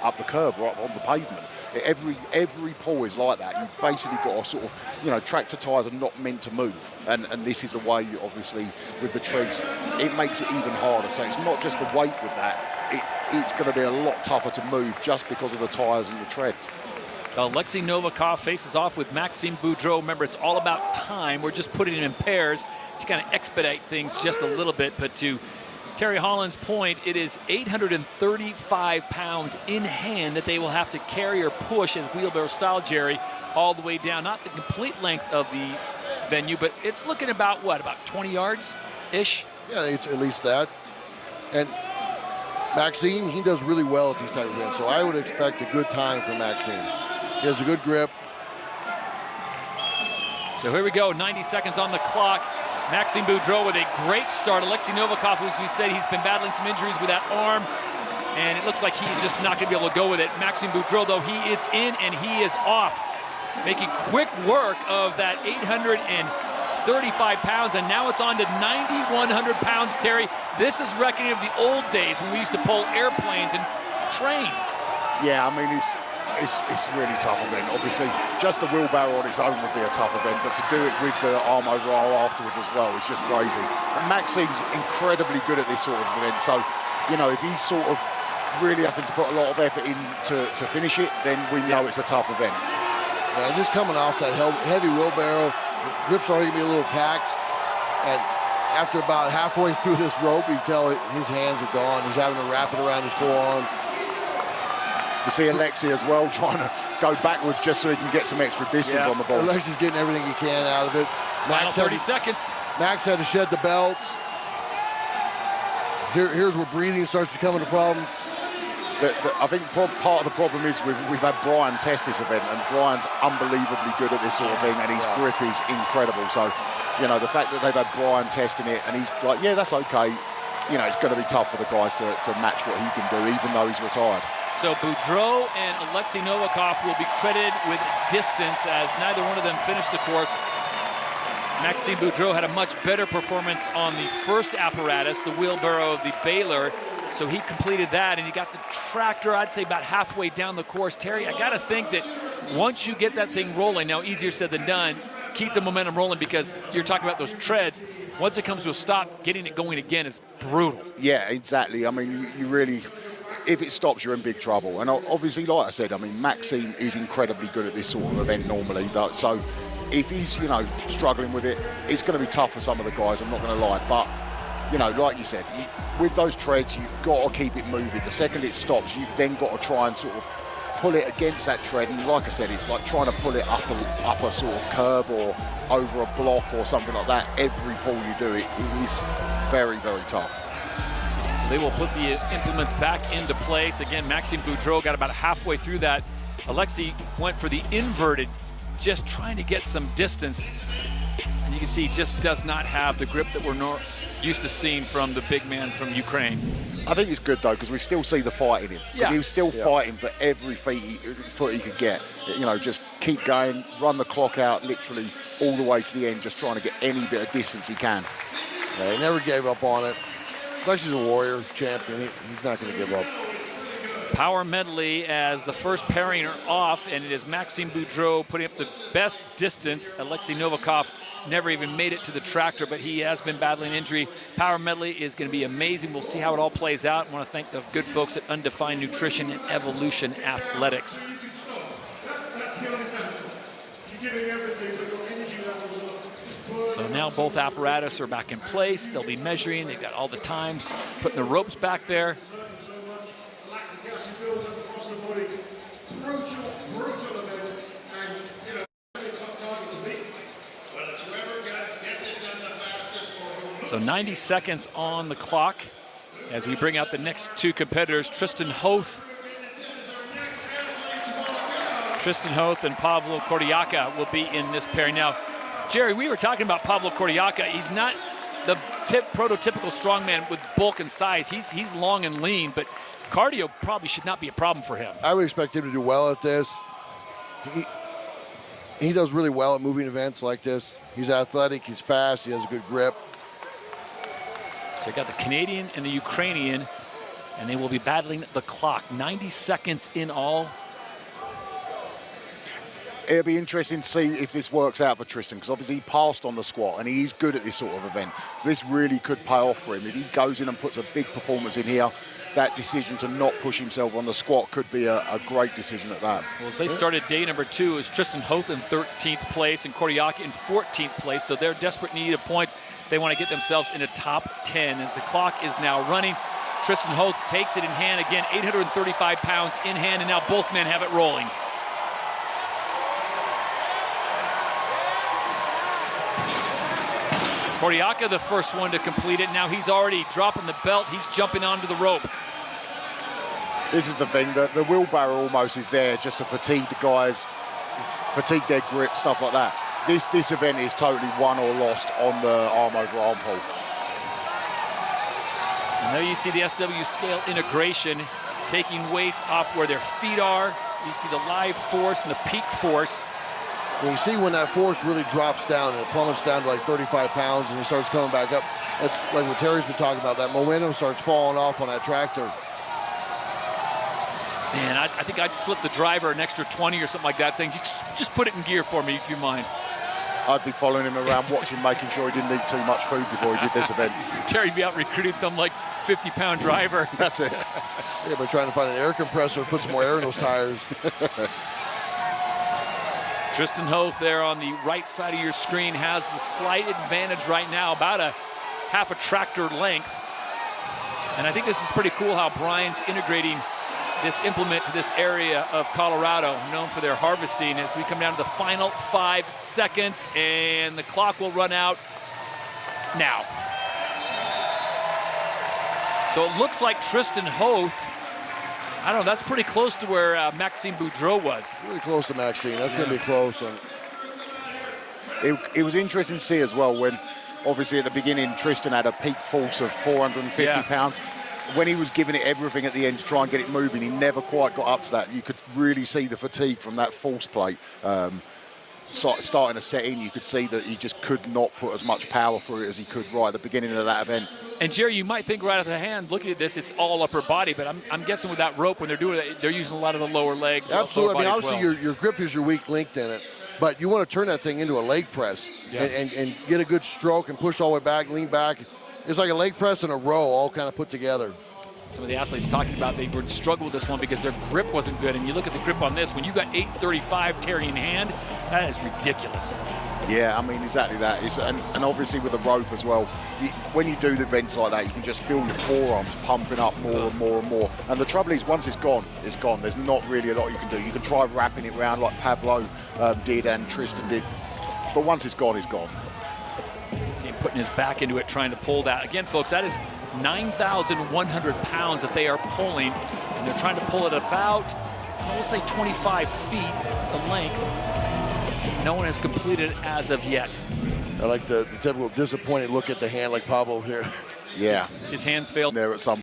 up the curb or up on the pavement. Every pull is like that. You've basically got to sort of, you know, tractor tires are not meant to move, and this is the way, obviously, with the treads, it makes it even harder. So it's not just the weight with that, it's going to be a lot tougher to move just because of the tires and the treads. Alexei Novikov faces off with Maxime Boudreau. Remember, it's all about time. We're just putting it in pairs to kind of expedite things just a little bit. But to Terry Holland's point, it is 835 pounds in hand that they will have to carry or push as wheelbarrow style, Jerry, all the way down. Not the complete length of the venue, but it's looking about, what, about 20 yards-ish? Yeah, it's at least that. And Maxime, he does really well at these type of events, so I would expect a good time for Maxime. He has a good grip. So here we go, 90 seconds on the clock. Maxime Boudreau with a great start. Alexei Novikov, as we said, he's been battling some injuries with that arm, and it looks like he's just not going to be able to go with it. Maxime Boudreau, though, he is in and he is off, making quick work of that 835 pounds, and now it's on to 9,100 pounds, Terry. This is reckoning of the old days when we used to pull airplanes and trains. Yeah, I mean, it's really tough event. Obviously, just the wheelbarrow on its own would be a tough event, but to do it with the arm over arm afterwards as well is just crazy. And Maxime's incredibly good at this sort of event, so, you know, if he's sort of really having to put a lot of effort in to finish it, then we know it's a tough event. Yeah, just coming off that heavy wheelbarrow, the grip's already gonna be a little taxed, and after about halfway through this rope, you tell his hands are gone. He's having to wrap it around his forearm. You see Alexei as well trying to go backwards just so he can get some extra distance on the ball. Alexei's getting everything he can out of it. Final 30 seconds. Max had to shed the belts. Here's where breathing starts becoming a problem. I think part of the problem is we've had Brian test this event, and Brian's unbelievably good at this sort of thing, and his grip is incredible. So, you know, the fact that they've had Brian testing it, and he's like, yeah, that's okay. You know, it's going to be tough for the guys to match what he can do, even though he's retired. So Boudreau and Alexei Novikov will be credited with distance, as neither one of them finished the course. Maxime Boudreau had a much better performance on the first apparatus, the wheelbarrow of the Baylor. So he completed that, and he got the tractor, I'd say, about halfway down the course. Terry, I got to think that once you get that thing rolling, now easier said than done, keep the momentum rolling, because you're talking about those treads. Once it comes to a stop, getting it going again is brutal. Yeah, exactly. I mean, you really, if it stops, you're in big trouble. And obviously, like I said, I mean, Maxime is incredibly good at this sort of event normally. So if he's, you know, struggling with it, it's going to be tough for some of the guys, I'm not going to lie. But, you know, like you said, with those treads, you've got to keep it moving. The second it stops, you've then got to try and sort of pull it against that tread. And like I said, it's like trying to pull it up a sort of curb or over a block or something like that. Every pull you do, it is very, very tough. So they will put the implements back into place. Again, Maxime Boudreau got about halfway through that. Alexei went for the inverted, just trying to get some distance. And you can see he just does not have the grip that we're used to seeing from the big man from Ukraine. I think it's good, though, because we still see the fight in him. Yeah. He was still fighting for every foot he could get. You know, just keep going, run the clock out literally all the way to the end, just trying to get any bit of distance he can. Yeah, he never gave up on it. He's a warrior, champion. He's not going to give up. Power medley as the first pairing are off, and it is Maxime Boudreau putting up the best distance. Alexei Novikov never even made it to the tractor, but he has been battling injury. Power medley is going to be amazing. We'll see how it all plays out. I want to thank the good folks at Undefined Nutrition and Evolution Athletics. So now both apparatus are back in place. They'll be measuring. They've got all the times, putting the ropes back there. So 90 seconds on the clock as we bring out the next two competitors. Tristan Hoth and Pavlo Kordiaka will be in this pairing. Now, Jerry, we were talking about Pavlo Kordiaka. He's not the prototypical strongman with bulk and size. He's long and lean, but cardio probably should not be a problem for him. I would expect him to do well at this. He does really well at moving events like this. He's athletic, he's fast, he has a good grip. So you got the Canadian and the Ukrainian And they will be battling the clock. 90 seconds in all. It'll be interesting to see if this works out for Tristan, because obviously he passed on the squat and he's good at this sort of event. So this really could pay off for him. If he goes in and puts a big performance in here, that decision to not push himself on the squat could be a great decision at that. Well, they started day number 2 as Tristan Hoth in 13th place and Kordiak in 14th place. So they're desperate need of points. They want to get themselves into top 10 as the clock is now running. Tristan Hoth takes it in hand again, 835 pounds in hand, and now both men have it rolling. Kordiak, the first one to complete it. Now he's already dropping the belt. He's jumping onto the rope. This is the thing, the wheelbarrow almost is there just to fatigue the guys, fatigue their grip, stuff like that. This event is totally won or lost on the arm over arm pull. And there you see the SW scale integration, taking weights off where their feet are. You see the live force and the peak force. And you see when that force really drops down and it plummets down to like 35 pounds and it starts coming back up. That's like what Terry's been talking about. That momentum starts falling off on that tractor. Man, I think I'd slip the driver an extra 20 or something like that, saying, just put it in gear for me if you mind. I'd be following him around, watching, making sure he didn't eat too much food before he did this event. Terry'd be out recruiting some like 50-pound driver. That's it. Yeah, but trying to find an air compressor, put some more air in those tires. Tristan Hoth there on the right side of your screen has the slight advantage right now, about a half a tractor length. And I think this is pretty cool how Brian's integrating this implement to this area of Colorado, known for their harvesting, as we come down to the final 5 seconds, and the clock will run out now. So it looks like Tristan Hoth, I don't know, that's pretty close to where Maxime Boudreau was. Really close to Maxime. That's going to be close. It was interesting to see as well when, obviously at the beginning, Tristan had a peak force of 450 pounds. When he was giving it everything at the end to try and get it moving, he never quite got up to that. You could really see the fatigue from that force plate. Starting to set in, you could see that he just could not put as much power through it as he could right at the beginning of that event. And Jerry, you might think right off the hand, looking at this, it's all upper body, but I'm guessing with that rope, when they're doing it, they're using a lot of the lower leg. Absolutely. I mean, obviously well. your grip is your weak link in it, but you want to turn that thing into a leg press and get a good stroke and push all the way back, lean back. It's like a leg press and a row all kind of put together. Some of the athletes talking about they would struggle with this one because their grip wasn't good. And you look at the grip on this, when you got 835 Terry in hand, that is ridiculous. Yeah, I mean, exactly that. And obviously with the rope as well, when you do the events like that, you can just feel your forearms pumping up more and more and more. And the trouble is, once it's gone, it's gone. There's not really a lot you can do. You can try wrapping it around like Pablo did and Tristan did. But once it's gone, it's gone. See him putting his back into it, trying to pull that. Again, folks, that is 9,100 pounds that they are pulling, and they're trying to pull it about, we'll say 25 feet the length. No one has completed it as of yet. I like the typical disappointed look at the hand like Pablo here. Yeah. His hands failed. There at some